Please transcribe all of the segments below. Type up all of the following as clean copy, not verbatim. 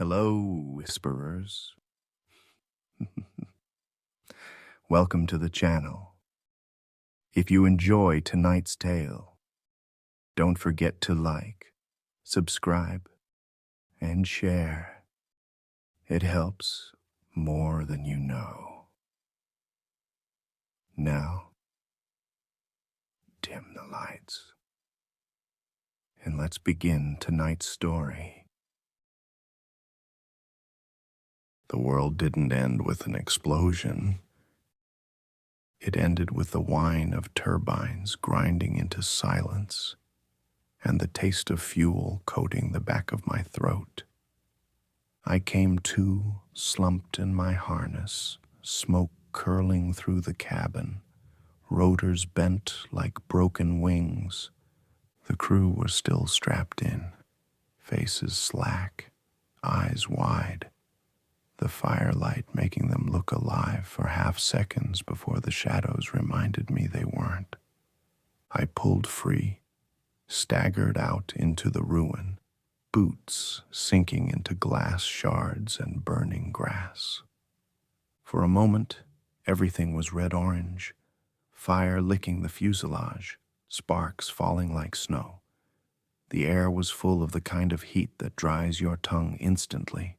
Hello, whisperers. Welcome to the channel. If you enjoy tonight's tale, don't forget to like, subscribe, and share. It helps more than you know. Now, dim the lights, and let's begin tonight's story. The world didn't end with an explosion. It ended with the whine of turbines grinding into silence and the taste of fuel coating the back of my throat. I came to, slumped in my harness, smoke curling through the cabin, rotors bent like broken wings. The crew were still strapped in, faces slack, eyes wide, the firelight making them look alive for half seconds before the shadows reminded me they weren't. I pulled free, staggered out into the ruin, boots sinking into glass shards and burning grass. For a moment, everything was red-orange, fire licking the fuselage, sparks falling like snow. The air was full of the kind of heat that dries your tongue instantly.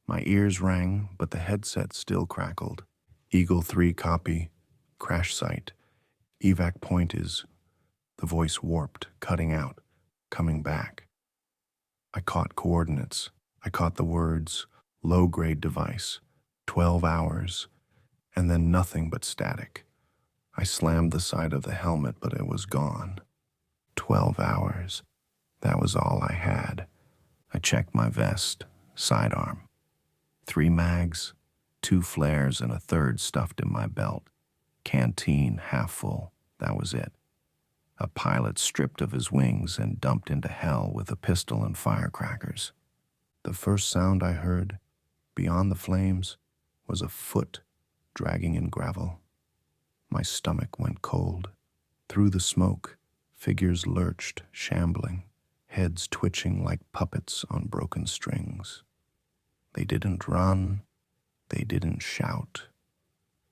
My ears rang, but the headset still crackled. Eagle 3 copy, crash site, evac point is... The voice warped, cutting out, coming back. I caught coordinates. I caught the words, low-grade device, 12 hours, and then nothing but static. I slammed the side of the helmet, but it was gone. 12 hours. That was all I had. I checked my vest, sidearm. 3 mags, 2 flares, and a third stuffed in my belt. Canteen half full. That was it. A pilot stripped of his wings and dumped into hell with a pistol and firecrackers. The first sound I heard, beyond the flames, was a foot dragging in gravel. My stomach went cold. Through the smoke, figures lurched, shambling, heads twitching like puppets on broken strings. They didn't run, they didn't shout.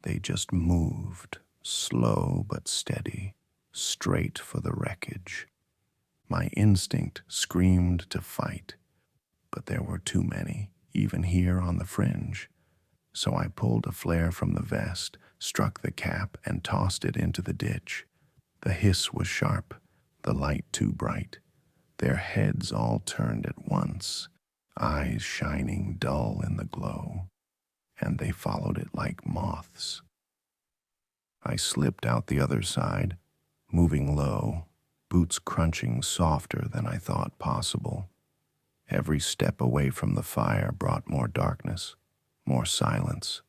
They just moved, slow but steady, straight for the wreckage. My instinct screamed to fight, but there were too many, even here on the fringe. So I pulled a flare from the vest, struck the cap, and tossed it into the ditch. The hiss was sharp, the light too bright. Their heads all turned at once, eyes shining dull in the glow, and they followed it like moths. I slipped out the other side, moving low, boots crunching softer than I thought possible. Every step away from the fire brought more darkness, more silence.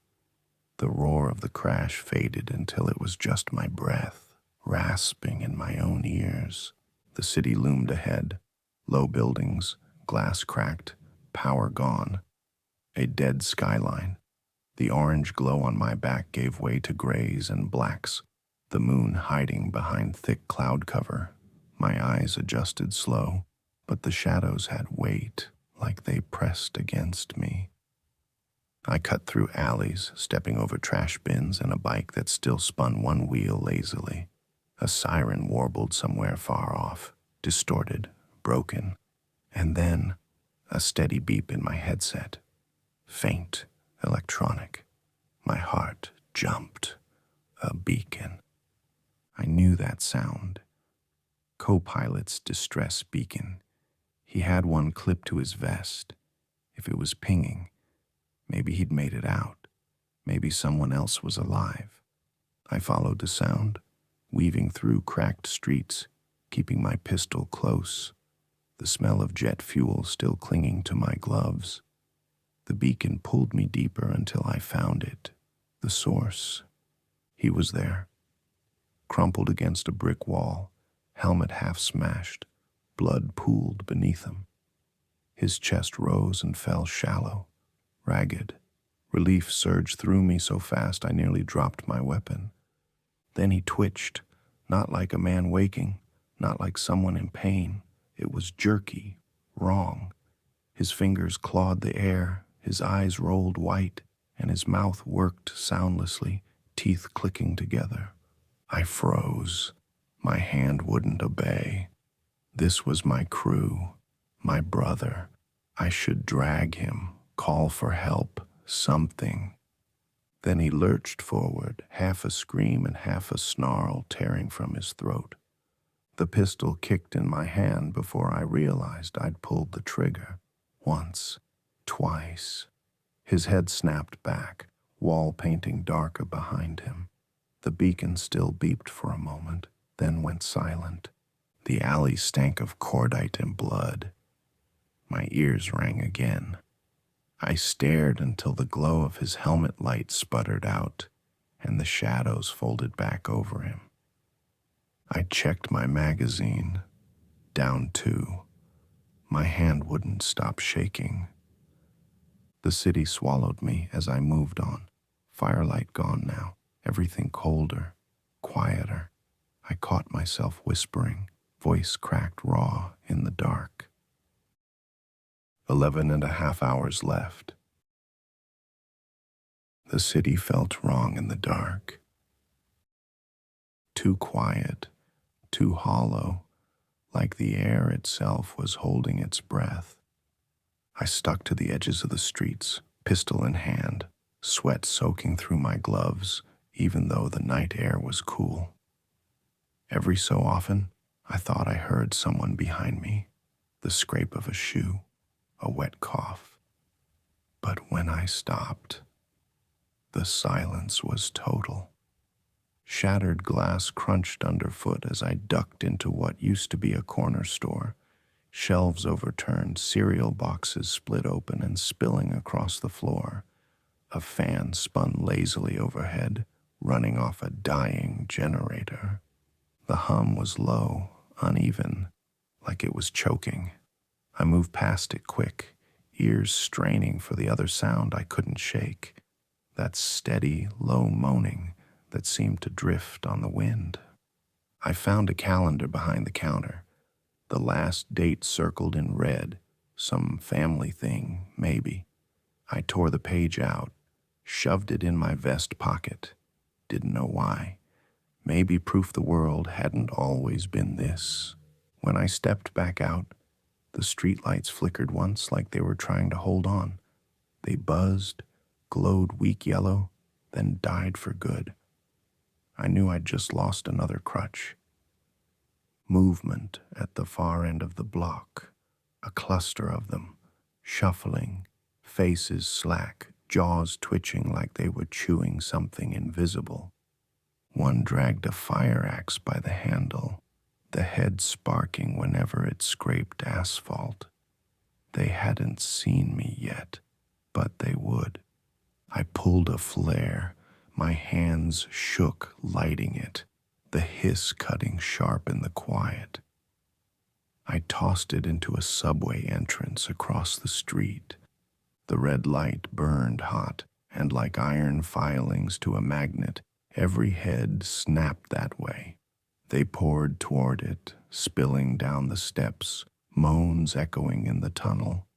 The roar of the crash faded until it was just my breath, rasping in my own ears. The city loomed ahead, low buildings, glass cracked, power gone. A dead skyline. The orange glow on my back gave way to grays and blacks, the moon hiding behind thick cloud cover. My eyes adjusted slow, but the shadows had weight, like they pressed against me. I cut through alleys, stepping over trash bins and a bike that still spun one wheel lazily. A siren warbled somewhere far off, distorted, broken, and then a steady beep in my headset. Faint, electronic. My heart jumped. A beacon. I knew that sound. Co-pilot's distress beacon. He had one clipped to his vest. If it was pinging, maybe he'd made it out. Maybe someone else was alive. I followed the sound, weaving through cracked streets, keeping my pistol close, the smell of jet fuel still clinging to my gloves. The beacon pulled me deeper until I found it, the source. He was there, crumpled against a brick wall, helmet half smashed, blood pooled beneath him. His chest rose and fell shallow, ragged. Relief surged through me so fast I nearly dropped my weapon. Then he twitched, not like a man waking, not like someone in pain. It was jerky, wrong. His fingers clawed the air, his eyes rolled white, and his mouth worked soundlessly, teeth clicking together. I froze. My hand wouldn't obey. This was my crew, my brother. I should drag him, call for help, something. Then he lurched forward, half a scream and half a snarl tearing from his throat. The pistol kicked in my hand before I realized I'd pulled the trigger. Once, twice. His head snapped back, wall painting darker behind him. The beacon still beeped for a moment, then went silent. The alley stank of cordite and blood. My ears rang again. I stared until the glow of his helmet light sputtered out, and the shadows folded back over him. I checked my magazine. Down 2. My hand wouldn't stop shaking. The city swallowed me as I moved on. Firelight gone now, everything colder, quieter. I caught myself whispering, voice cracked raw in the dark. 11.5 hours left. The city felt wrong in the dark. Too quiet, too hollow, like the air itself was holding its breath. I stuck to the edges of the streets, pistol in hand, sweat soaking through my gloves, even though the night air was cool. Every so often, I thought I heard someone behind me, the scrape of a shoe, a wet cough. But when I stopped, the silence was total. Shattered glass crunched underfoot as I ducked into what used to be a corner store. Shelves overturned, cereal boxes split open and spilling across the floor. A fan spun lazily overhead, running off a dying generator. The hum was low, uneven, like it was choking. I moved past it quick, ears straining for the other sound I couldn't shake. That steady, low moaning that seemed to drift on the wind. I found a calendar behind the counter. The last date circled in red, some family thing, maybe. I tore the page out, shoved it in my vest pocket. Didn't know why. Maybe proof the world hadn't always been this. When I stepped back out, the streetlights flickered once like they were trying to hold on. They buzzed, glowed weak yellow, then died for good. I knew I'd just lost another crutch. Movement at the far end of the block, a cluster of them, shuffling, faces slack, jaws twitching like they were chewing something invisible. One dragged a fire axe by the handle, the head sparking whenever it scraped asphalt. They hadn't seen me yet, but they would. I pulled a flare. My hands shook, lighting it, the hiss cutting sharp in the quiet. I tossed it into a subway entrance across the street. The red light burned hot, and like iron filings to a magnet, every head snapped that way. They poured toward it, spilling down the steps, moans echoing in the tunnel.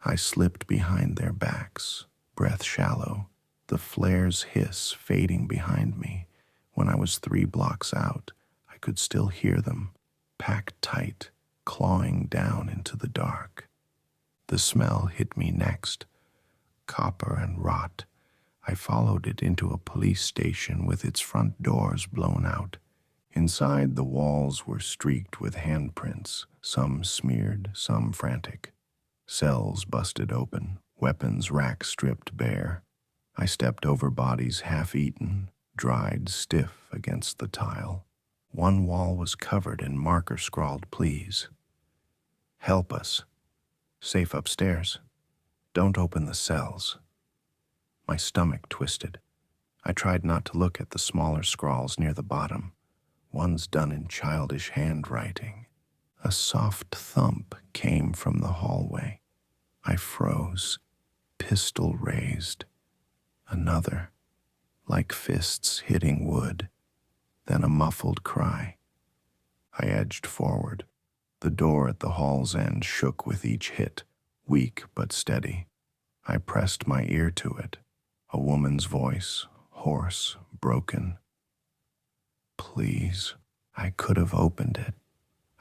I slipped behind their backs, breath shallow, the flare's hiss fading behind me. When I was 3 blocks out, I could still hear them, packed tight, clawing down into the dark. The smell hit me next, copper and rot. I followed it into a police station with its front doors blown out. Inside, the walls were streaked with handprints, some smeared, some frantic. Cells busted open, weapons racks stripped bare. I stepped over bodies half-eaten, dried stiff against the tile. One wall was covered in marker scrawled pleas. Help us. Safe upstairs. Don't open the cells. My stomach twisted. I tried not to look at the smaller scrawls near the bottom. One's done in childish handwriting. A soft thump came from the hallway. I froze, pistol raised. Another, like fists hitting wood, then a muffled cry. I edged forward. The door at the hall's end shook with each hit. weak but steady. I pressed my ear to it. A woman's voice, hoarse, broken. Please. I could have opened it.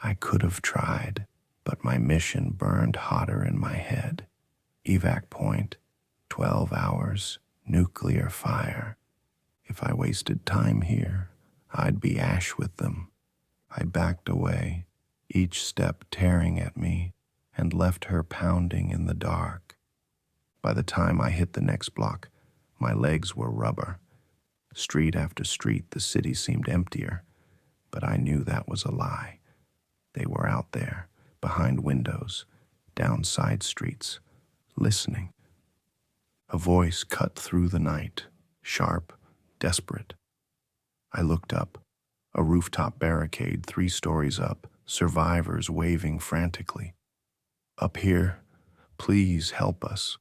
I could have tried, but my mission burned hotter in my head. Evac point, 12 hours, nuclear fire. If I wasted time here, I'd be ash with them. I backed away, each step tearing at me, and left her pounding in the dark. By the time I hit the next block, my legs were rubber. Street after street, the city seemed emptier, but I knew that was a lie. They were out there, behind windows, down side streets, listening. A voice cut through the night, sharp, desperate. I looked up. A rooftop barricade 3 stories up, survivors waving frantically. Up here, please help us.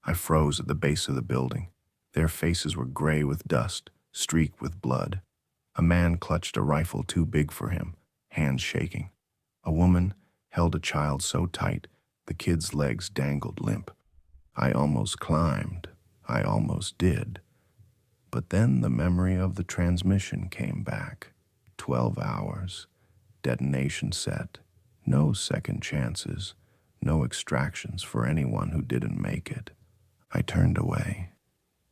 I froze at the base of the building. Their faces were gray with dust, streaked with blood. A man clutched a rifle too big for him, hands shaking. A woman held a child so tight, the kid's legs dangled limp. I almost climbed. I almost did. But then the memory of the transmission came back. 12 hours. Detonation set. No second chances. No extractions for anyone who didn't make it. I turned away.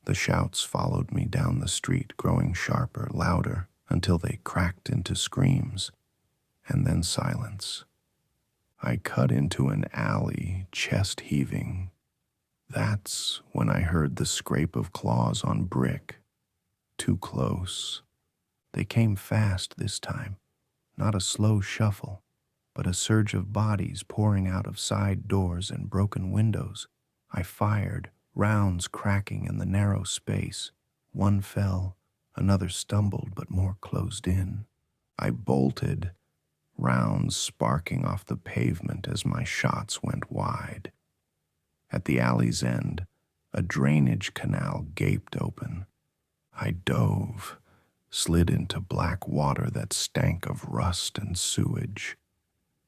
The shouts followed me down the street, growing sharper, louder, until they cracked into screams, and then silence. I cut into an alley, chest heaving. That's when I heard the scrape of claws on brick. Too close. They came fast this time, not a slow shuffle, but a surge of bodies pouring out of side doors and broken windows. I fired, rounds cracking in the narrow space. One fell, another stumbled but more closed in. I bolted, rounds sparking off the pavement as my shots went wide. At the alley's end, a drainage canal gaped open. I dove, slid into black water that stank of rust and sewage.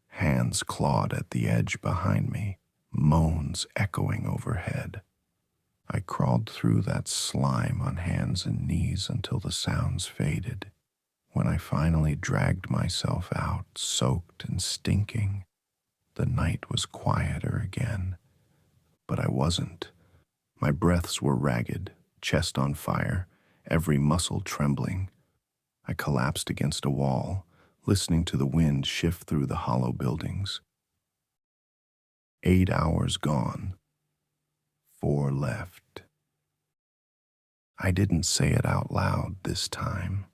Hands clawed at the edge behind me, moans echoing overhead. I crawled through that slime on hands and knees until the sounds faded. When I finally dragged myself out, soaked and stinking, the night was quieter again. But I wasn't. My breaths were ragged, chest on fire, every muscle trembling. I collapsed against a wall, listening to the wind shift through the hollow buildings. 8 hours gone. 4 left. I didn't say it out loud this time.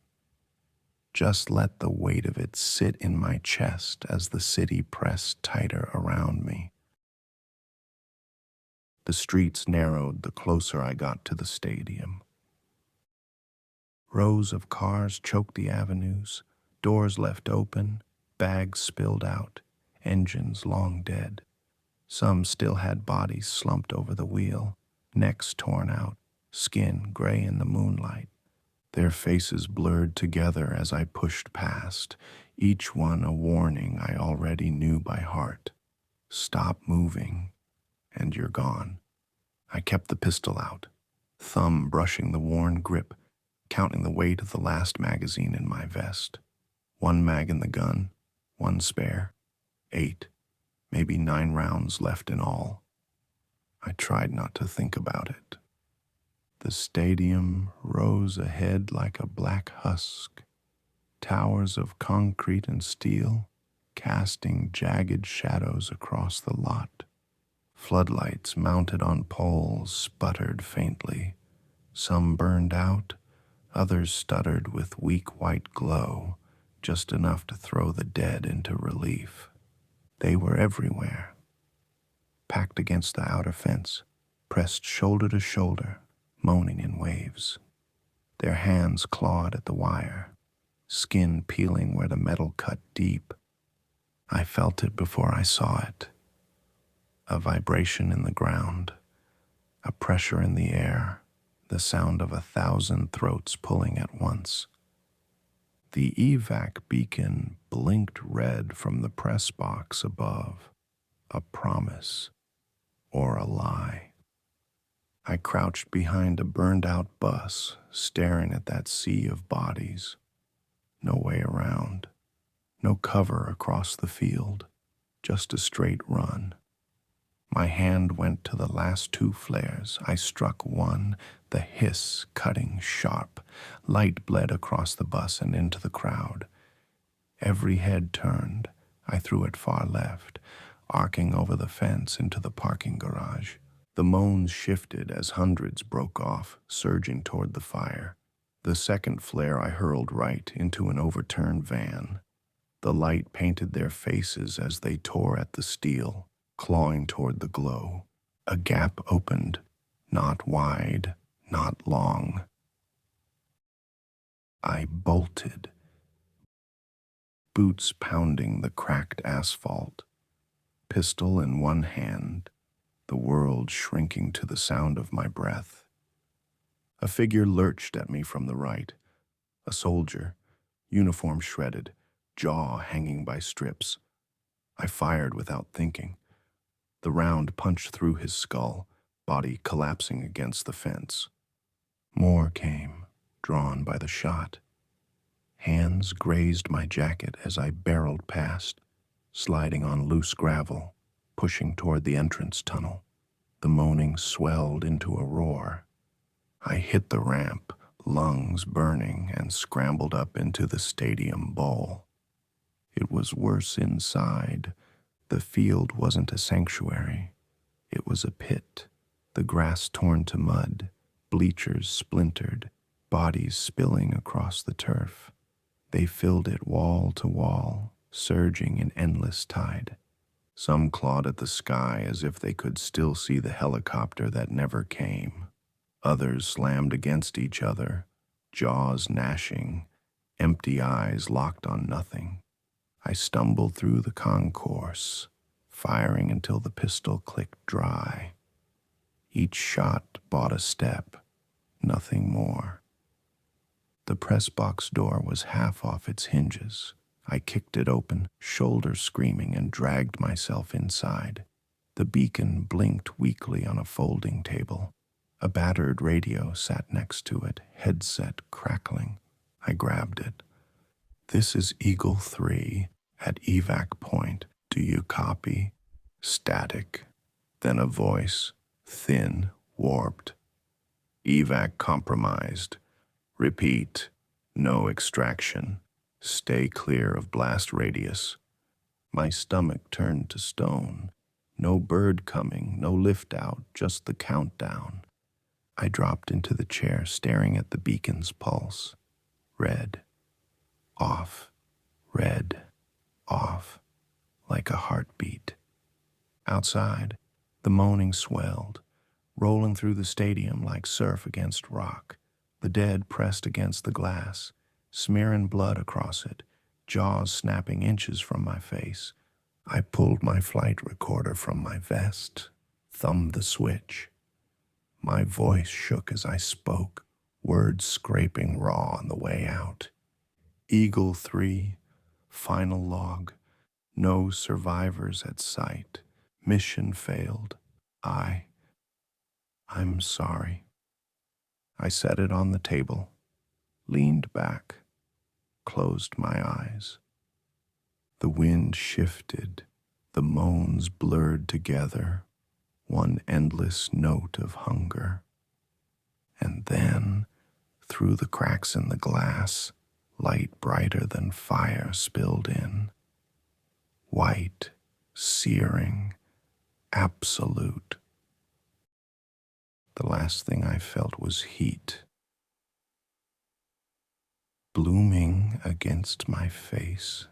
Just let the weight of it sit in my chest as the city pressed tighter around me. The streets narrowed the closer I got to the stadium. Rows of cars choked the avenues, doors left open, bags spilled out, engines long dead. Some still had bodies slumped over the wheel, necks torn out, skin gray in the moonlight. Their faces blurred together as I pushed past, each one a warning I already knew by heart. Stop moving, and you're gone. I kept the pistol out, thumb brushing the worn grip, counting the weight of the last magazine in my vest. 1 mag in the gun, 1 spare, 8, maybe 9 rounds left in all. I tried not to think about it. The stadium rose ahead like a black husk, towers of concrete and steel casting jagged shadows across the lot. Floodlights mounted on poles sputtered faintly. Some burned out, others stuttered with weak white glow, just enough to throw the dead into relief. They were everywhere, packed against the outer fence, pressed shoulder to shoulder, moaning in waves. Their hands clawed at the wire, skin peeling where the metal cut deep. I felt it before I saw it. A vibration in the ground, a pressure in the air, the sound of 1,000 throats pulling at once. The evac beacon blinked red from the press box above, a promise. or a lie. I crouched behind a burned-out bus, staring at that sea of bodies. No way around. No cover across the field. Just a straight run. My hand went to the last two flares. I struck one, the hiss cutting sharp. Light bled across the bus and into the crowd. Every head turned. I threw it far left, arcing over the fence into the parking garage. The moans shifted as hundreds broke off, surging toward the fire. The second flare I hurled right into an overturned van. The light painted their faces as they tore at the steel, clawing toward the glow. A gap opened, not wide, not long. I bolted, boots pounding the cracked asphalt, pistol in one hand, the world shrinking to the sound of my breath. A figure lurched at me from the right, a soldier, uniform shredded, jaw hanging by strips. I fired without thinking. The round punched through his skull, body collapsing against the fence. More came, drawn by the shot. Hands grazed my jacket as I barreled past, sliding on loose gravel, pushing toward the entrance tunnel. The moaning swelled into a roar. I hit the ramp, lungs burning, and scrambled up into the stadium bowl. It was worse inside. The field wasn't a sanctuary. It was a pit, the grass torn to mud, bleachers splintered, bodies spilling across the turf. They filled it wall to wall, surging in endless tide. Some clawed at the sky as if they could still see the helicopter that never came. Others slammed against each other, jaws gnashing, empty eyes locked on nothing. I stumbled through the concourse, firing until the pistol clicked dry. Each shot bought a step, nothing more. The press box door was half off its hinges. I kicked it open, shoulder screaming, and dragged myself inside. The beacon blinked weakly on a folding table. A battered radio sat next to it, headset crackling. I grabbed it. "This is Eagle 3 at evac point. Do you copy?" Static. Then a voice, thin, warped. "Evac compromised. Repeat. No extraction. Stay clear of blast radius." My stomach turned to stone. No bird coming, no lift out, just the countdown. I dropped into the chair, staring at the beacon's pulse. Red. Off. Red. Off. Like a heartbeat. Outside, the moaning swelled, rolling through the stadium like surf against rock. The dead pressed against the glass, smearing blood across it, jaws snapping inches from my face. I pulled my flight recorder from my vest, thumbed the switch. My voice shook as I spoke, words scraping raw on the way out. Eagle 3, final log. No survivors at sight. Mission failed. I'm sorry. I set it on the table, leaned back, closed my eyes. The wind shifted, the moans blurred together, one endless note of hunger. And then, through the cracks in the glass, light brighter than fire spilled in. White, searing, absolute. The last thing I felt was heat, blooming against my face